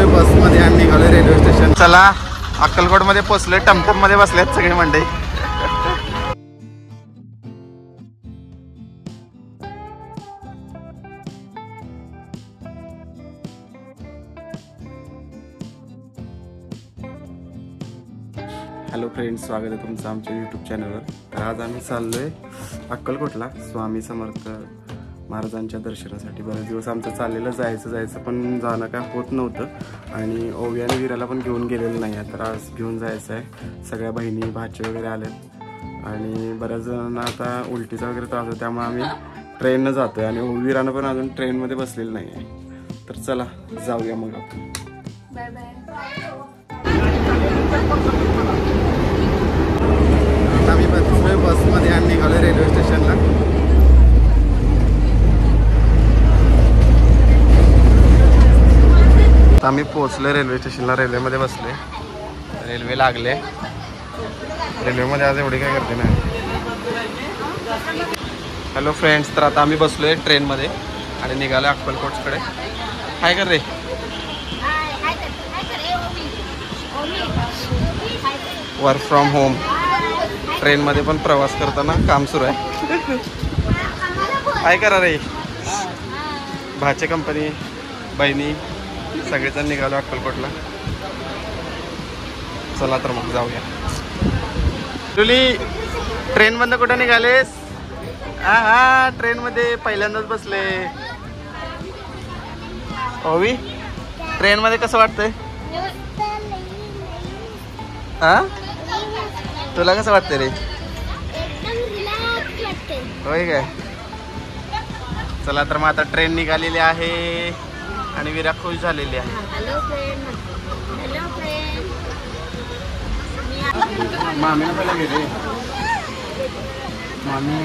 बसलोय बसमध्ये आणि निघालोय रेल्वे स्टेशन. चला अक्कलकोट मध्ये पोहोचलोय. टमटम मध्ये बसलेत सगळी मंडळी. हॅलो फ्रेंड्स, स्वागत आहे तुमचं आमच्या यूट्यूब चॅनलवर. तर आज आम्ही चाललोय अक्कलकोटला स्वामी समर्थ महाराजांच्या दर्शनासाठी. बरेच दिवस आमचं चाललेलं जायचं पण जाणं काय होत नव्हतं आणि ओवी आणि वीराला पण घेऊन गेलेलं नाही आहे. तर आज घेऊन जायचं आहे. सगळ्या बहिणी भाचे वगैरे आलेत आणि बऱ्याच जणांना आता उलटीचा वगैरे त्रास होतो, त्यामुळे आम्ही ट्रेननं जातोय आणि वीरानं पण अजून ट्रेनमध्ये बसलेलं नाही आहे. तर चला जाऊया मग आपण. Bye bye. आम्ही बसलोय बसमध्ये आणि निघालोय रेल्वे स्टेशनला. आम्ही पोहोचलोय रेल्वे स्टेशनला. रेल्वेमध्ये बसले. रेल्वे लागले. रेल्वेमध्ये आज एवढी काय करते नाही. हॅलो फ्रेंड्स, तर आता आम्ही बसलोय ट्रेनमध्ये आणि निघालोय अक्कलकोटकडे. काय कर रे? Work from home. ट्रेनमध्ये पण प्रवास करताना काम सुरू आहे. काय करा रे? भाचे कंपनी बहिणी सगळेजण निघालो अक्कलकोटला. चला तर मग जाऊया. तुली ट्रेन मधनं कुठं निघालेस? हा ट्रेन मध्ये पहिल्यांदाच बसले. ओवी, ट्रेन मध्ये कसं वाटतंय? हा, तुला कसं वाटतंय रे? होय काय? चला तर मग आता ट्रेन निघालेली आहे आणि विरा खुश झालेली आहे. मामीला पहिला घे रे. मामी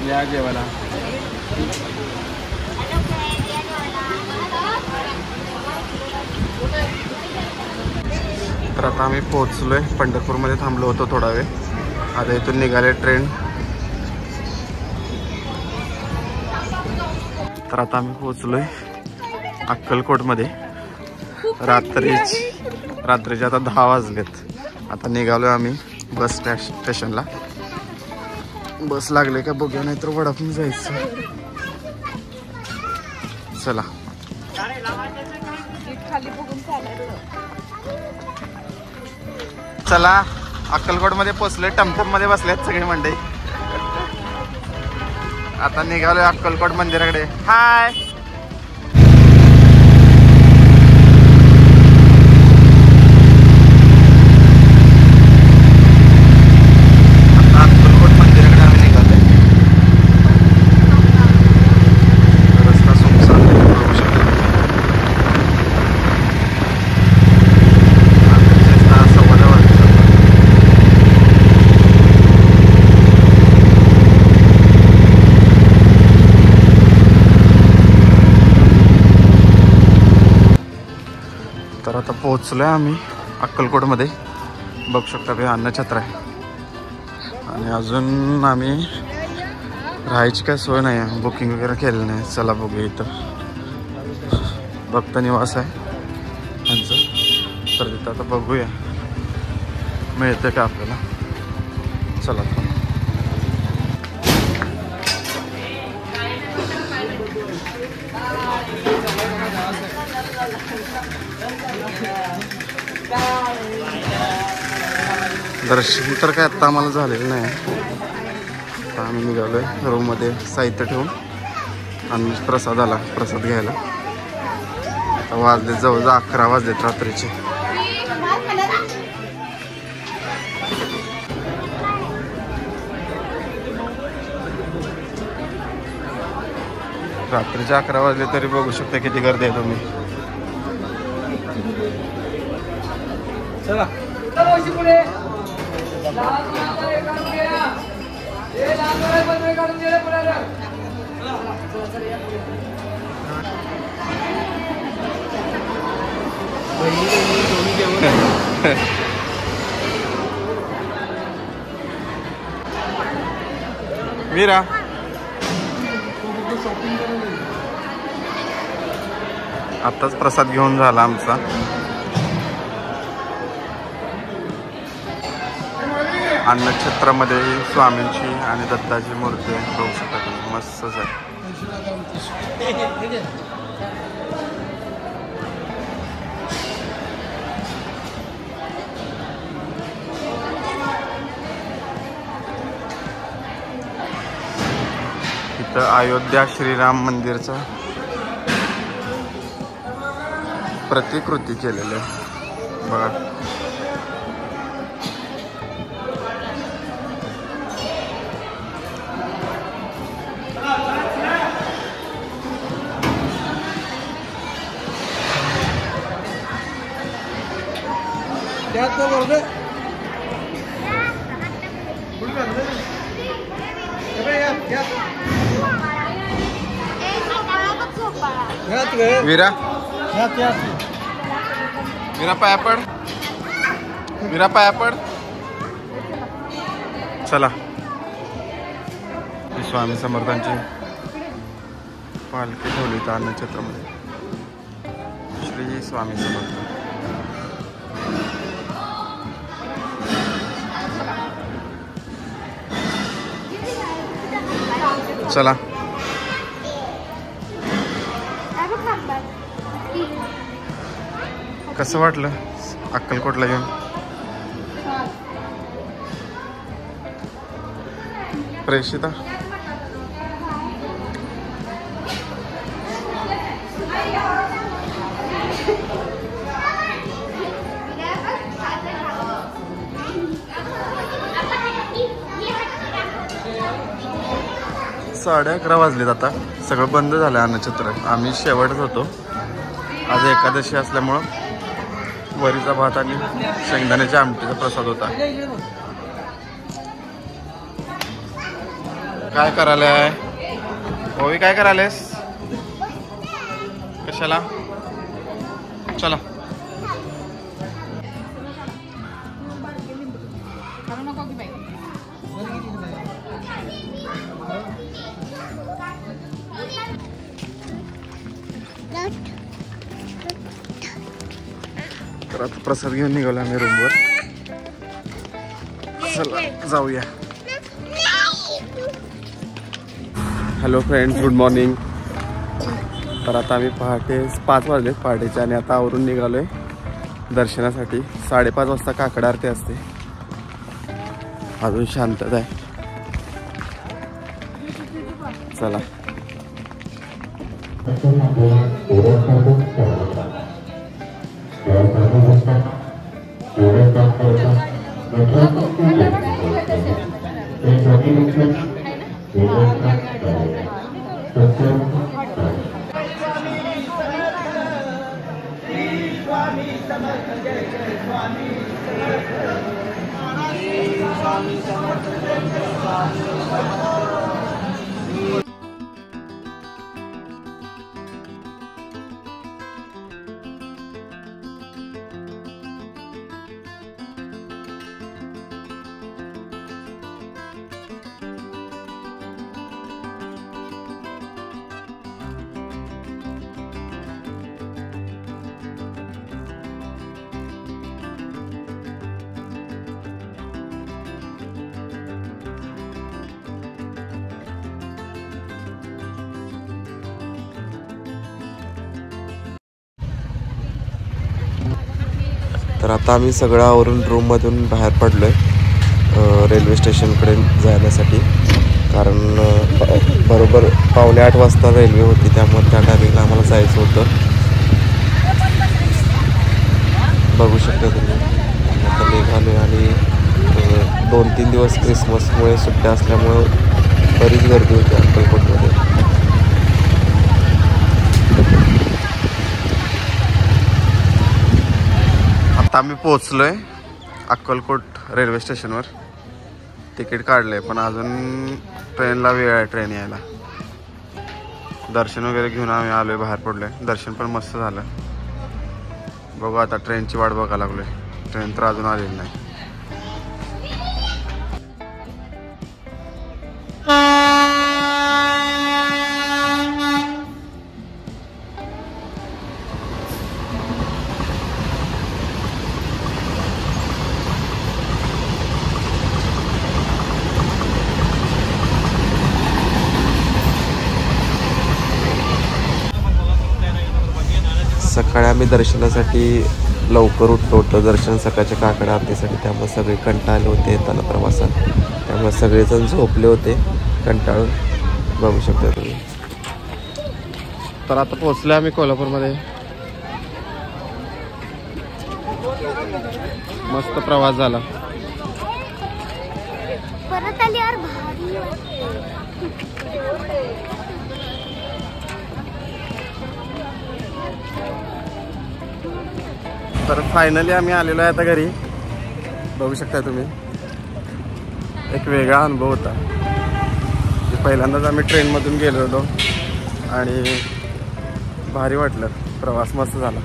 या जेवायला. तर आता आम्ही पोहोचलोय. पंढरपूरमध्ये थांबलो होतो थोडा वेळ. आता इथून निघाले ट्रेन. तर आता आम्ही पोहोचलोय अक्कलकोटमध्ये. रात्रीचे आता 10 वाजलेत. आता निघालोय आम्ही बस स्टेशनला. बस लागले का बघूया, नाहीतर वडापाव जायचं. चला चला अक्कलकोट मध्ये पोहोचलोय. टमटम मध्ये बसलेत सगळी मंडळी. आता निघालोय अक्कलकोट मंदिराकडे. हाय. तर आता पोहोचलोय आम्ही अक्कलकोटमध्ये. बघू शकता काही अन्नछत्र आहे आणि अजून आम्ही राहायची काय सोय नाही आहे. बुकिंग वगैरे केलं नाही. चला बघूया. इथं भक्त निवास आहे त्यांचं. तर तिथं आता बघूया मिळतं का आपल्याला. चला दर्शन तर काय आत्ता आम्हाला झालेलं नाही. आता आम्ही निघालोय रूममध्ये साहित्य ठेवून आणि प्रसाद आला. प्रसाद घ्यायला. आता वाजले जवळजवळ 11 वाजलेत रात्रीचे. रात्रीचे 11 वाजले तरी बघू शकता किती गर्दी आहे तुम्ही. चला वीरा आताच प्रसाद घेऊन झाला आमचा. अन्नछत्रामध्ये स्वामींची आणि दत्ताची मूर्ती आहे, बघू शकता तुम्ही, मस्तच आहे. इथं अयोध्या श्रीराम मंदिरचं प्रतिकृती केलेली आहे बघा. वीरा वीरा पाया पड, वीरा पाया पड. चला, स्वामी समर्थांची पालखी ठेवली तर अन्नछत्रामध्ये. श्री स्वामी समर्थ. चला, कसं वाटलं अक्कलकोटला येऊन? प्रेषिता साडे 11 वाजलेत आता. सगळं बंद झालं अन्नछत्र. आम्ही शेवटच होतो. आज एकादशी असल्यामुळं वरीचा भात आणि शेंगदाण्याच्या आमटीचा प्रसाद होता. काय करायलाय ओवी? काय करायलेस? कशाला? चला, तर आता प्रसाद घेऊन निघालो आम्ही रूमवर. चला जाऊया. Hello friends, good morning. तर आता आम्ही पहाटे 5 वाजलेत पहाटेचे आणि आता आवरून निघालोय दर्शनासाठी. 5:30 वाजता काकड आरती असते. अजून शांतता आहे. चला. तर आता आम्ही सगळं आवरून रूममधून बाहेर पडलो आहे रेल्वे स्टेशनकडे जाण्यासाठी. कारण बरोबर 7:45 वाजता रेल्वे होती, त्यामुळे त्या टायमिंगला आम्हाला जायचं होतं. बघू शकता तुम्ही. आता निघालो आणि 2-3 दिवस क्रिसमसमुळे सुट्ट्या असल्यामुळे बरीच गर्दी होती अक्कलकोटमध्ये. आता आम्ही पोचलोय अक्कलकोट रेल्वे स्टेशनवर. तिकीट काढलंय पण अजून ट्रेनला वेळ आहे ट्रेन यायला. दर्शन वगैरे घेऊन आम्ही आलोय, बाहेर पडलोय. दर्शन पण मस्त झालं. बघू आता ट्रेनची वाट बघायला लागलोय. ट्रेन तर अजून आलेली नाही. सकाळी आम्ही दर्शनासाठी लवकर उठलो होतो, दर्शन सकाळच्या काकड आरतीसाठी. त्यामुळे सगळे कंटाळले होते येताना प्रवासात. त्यामुळे सगळेजण झोपले होते कंटाळून, बघू शकता तुम्ही. तर आता पोहोचलो आम्ही कोल्हापूरमध्ये. मस्त प्रवास झाला. परत आल्यावर भारी वाटतं. तर फायनली आम्ही आलेलो आहे आता घरी. बघू शकता तुम्ही, एक वेगळा अनुभव होता. पहिल्यांदाच आम्ही ट्रेनमधून गेलो होतो आणि भारी वाटलं. प्रवास मस्त झाला.